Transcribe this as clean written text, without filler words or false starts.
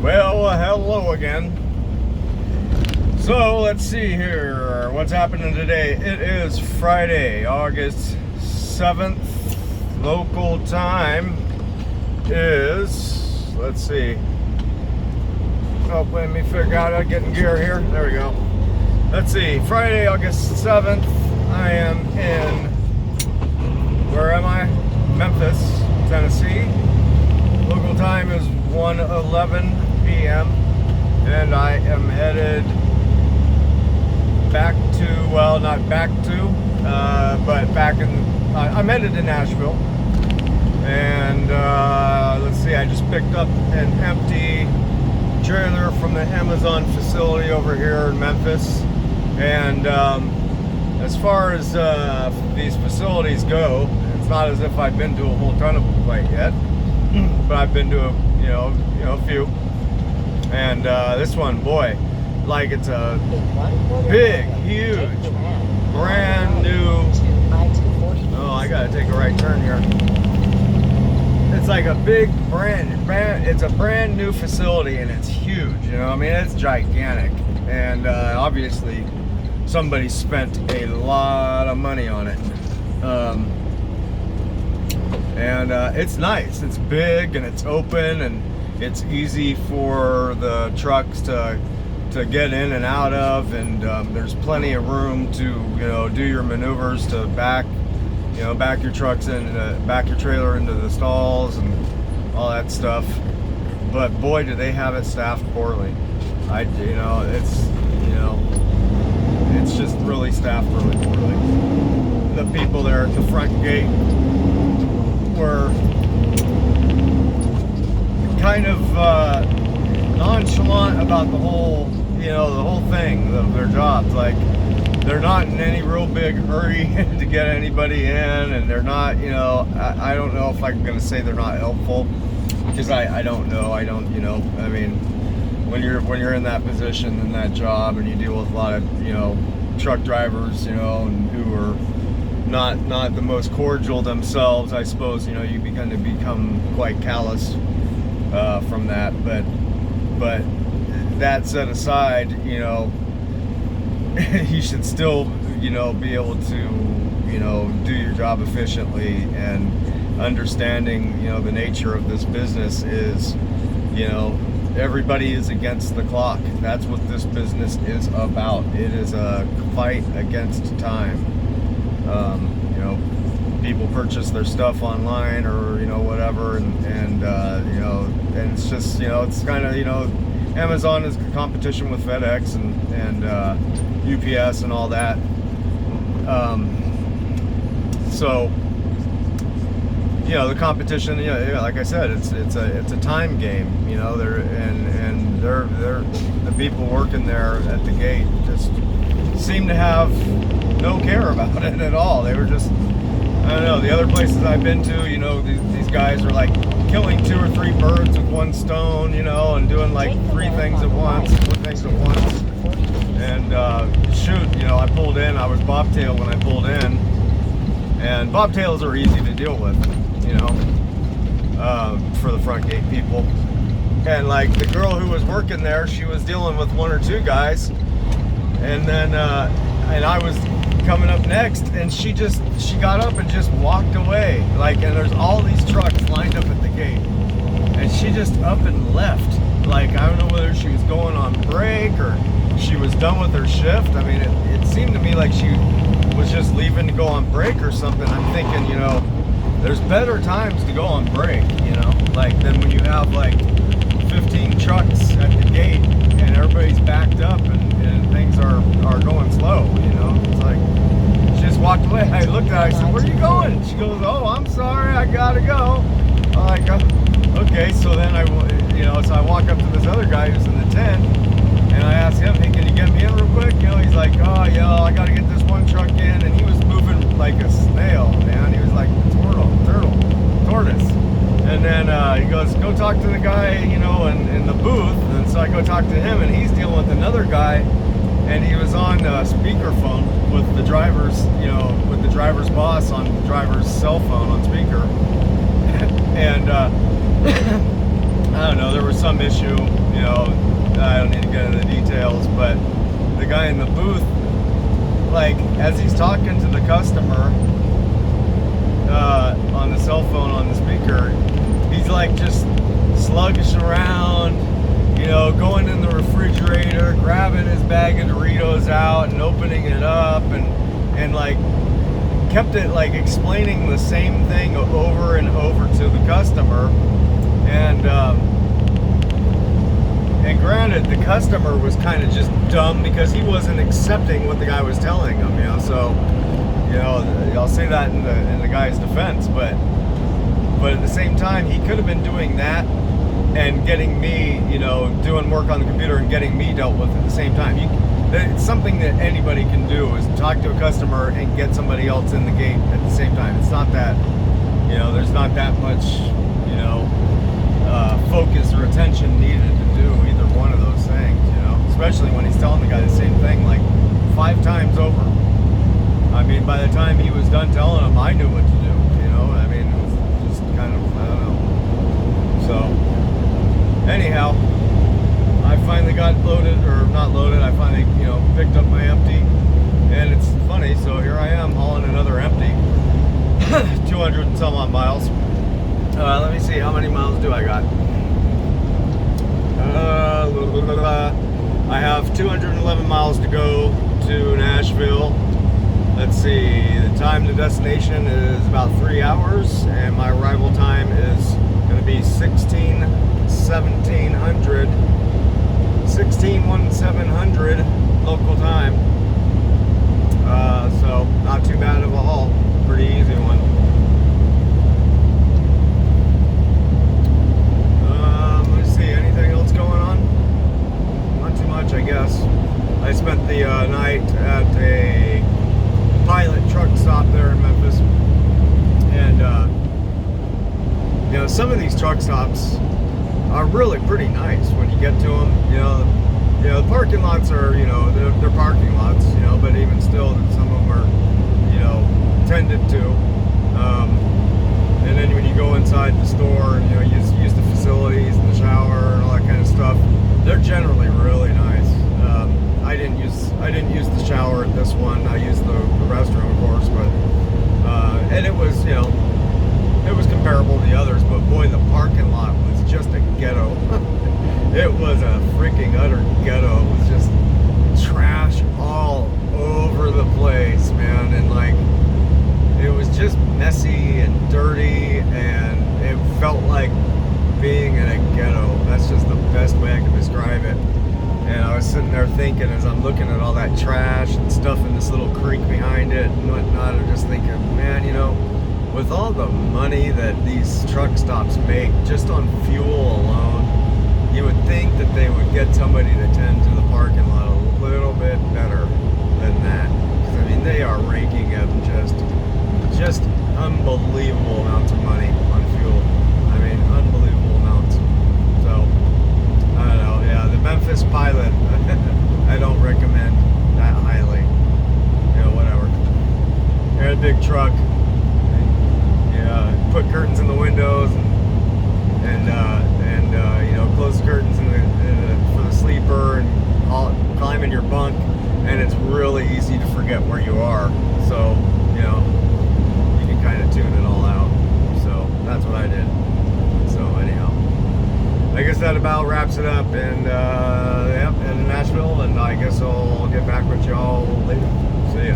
Well, hello again. So let's see here. What's happening today? It is Friday, August 7th. Local time is, let's see. Oh, let me figure out how to get in gear here. There we go. Let's see. Friday, August 7th. I am in, where am I? Memphis, Tennessee. Local time is 1:11 p.m. and I am headed back to, well, not back to, but back in, I'm headed to Nashville. And let's see, I just picked up an empty trailer from the Amazon facility over here in Memphis. And as far as these facilities go, it's not as if I've been to a whole ton of them quite yet, but I've been to a few. And this one, boy, like it's a big, huge, brand new. Oh, I gotta take a right turn here. It's like a big it's a brand new facility, and it's huge. I mean, it's gigantic, and obviously somebody spent a lot of money on it. And it's nice. It's big and it's open, and it's easy for the trucks to get in and out of, and there's plenty of room to do your maneuvers to back your trucks in, back your trailer into the stalls and all that stuff. But boy, do they have it staffed poorly. It's just really staffed really poorly. The people there at the front gate were kind of nonchalant about the whole thing of their jobs. Like, they're not in any real big hurry to get anybody in, and they're not, I don't know if I'm going to say they're not helpful, because I don't know. I mean, when you're in that position, in that job, and you deal with a lot of, truck drivers, and who are not the most cordial themselves, I suppose, you become quite callous from that. But that set aside, you should still, be able to, do your job efficiently. And understanding, the nature of this business is, everybody is against the clock. That's what this business is about. It is a fight against time. People purchase their stuff online or whatever, and it's just it's kind of Amazon is competition with FedEx and UPS and all that. So the competition, like I said, it's a time game. They're the people working there at the gate just seem to have no care about it at all. They were just, I don't know, the other places I've been to, these guys are like killing 2 or 3 birds with one stone, and doing like 4 things at once. And I pulled in, I was bobtail when I pulled in, and bobtails are easy to deal with, for the front gate people. And like the girl who was working there, she was dealing with 1 or 2 guys, and then and I was coming up next, and she got up and just walked away. Like, and there's all these trucks lined up at the gate, and she just up and left. Like, I don't know whether she was going on break or she was done with her shift. I mean, it seemed to me like she was just leaving to go on break or something. I'm thinking, there's better times to go on break, like than when you have like 15 trucks at the gate and everybody's backed up and things are going slow, It's like, she just walked away. I looked at her, I said, "Where are you going?" She goes, "Oh, I'm sorry, I gotta go." I'm like, okay. So then so I walk up to this other guy who's in the tent, and I asked him, "Hey, can you get me in real quick?" He's like, "Oh, yeah, I gotta get this one truck in," and he was moving like a snail, man. He was like a tortoise. And then he goes, "Go talk to the guy, in the booth." And so I go talk to him, and he's dealing with another guy, and he was on speakerphone with the driver's, with the driver's boss on the driver's cell phone on speaker. And I don't know, there was some issue, you know, I don't need to get into the details, but the guy in the booth, like, as he's talking to the customer on the cell phone on the speaker, he's like just sluggish around, you know, going in the refrigerator, grabbing his bag of Doritos out and opening it up, and like kept it like explaining the same thing over and over to the customer. And granted, the customer was kind of just dumb because he wasn't accepting what the guy was telling him, you know. So, you know, I'll say that in the guy's defense, but at the same time, he could have been doing that and getting me, you know, doing work on the computer and getting me dealt with at the same time. It's something that anybody can do, is talk to a customer and get somebody else in the gate at the same time. It's not that, you know, there's not that much, you know, focus or attention needed to do either one of those things, you know, especially when he's telling the guy the same thing like 5 times over. I mean, by the time he was done telling him, I knew what to do, you know. I mean, it was just kind of, I don't know. So, anyhow, I finally got loaded, or not loaded, I finally, you know, picked up my empty, and it's funny, so here I am hauling another empty, 200 and some odd miles. Let me see, how many miles do I got? I have 211 miles to go to Nashville. Let's see, the time to destination is about 3 hours, and my arrival time is going to be 1700 local time. So not too bad of a haul, pretty easy one. Let's see, anything else going on? Not too much, I guess. I spent the night at a Pilot truck stop there in Memphis, and you know, some of these truck stops are really pretty nice when you get to them. You know, the parking lots are, you know, they're parking lots, you know, but even still, some of them are, you know, tended to. And then when you go inside the store and, you know, use the facilities and the shower and all that kind of stuff, they're generally really nice. I didn't use the shower at this one. I used the restroom, of course, but and it was, you know, it was comparable to the others, but boy, the parking lot was just a ghetto. It was a freaking utter ghetto. It was just trash all over the place, man, and like it was just messy and dirty, and it felt like being in a ghetto. That's just the best way I can describe it. And I was sitting there thinking, as I'm looking at all that trash and stuff in this little creek behind it and whatnot, I'm just thinking, man, you know, with all the money that these truck stops make just on fuel alone, you would think that they would get somebody to tend to the parking lot a little bit better than that. Because, I mean, they are raking up just unbelievable amounts of money on fuel. I mean, unbelievable amounts. So, I don't know, yeah, the Memphis Pilot, I don't recommend that highly. You know, whatever. They're a big truck. Yeah, put curtains in the windows and you know, close the curtains for the sleeper and climb in your bunk, and it's really easy to forget where you are. So, you know, you can kind of tune it all out. So that's what I did. So anyhow, I guess that about wraps it up, and yep, in Nashville, and I guess I'll get back with y'all later. See ya.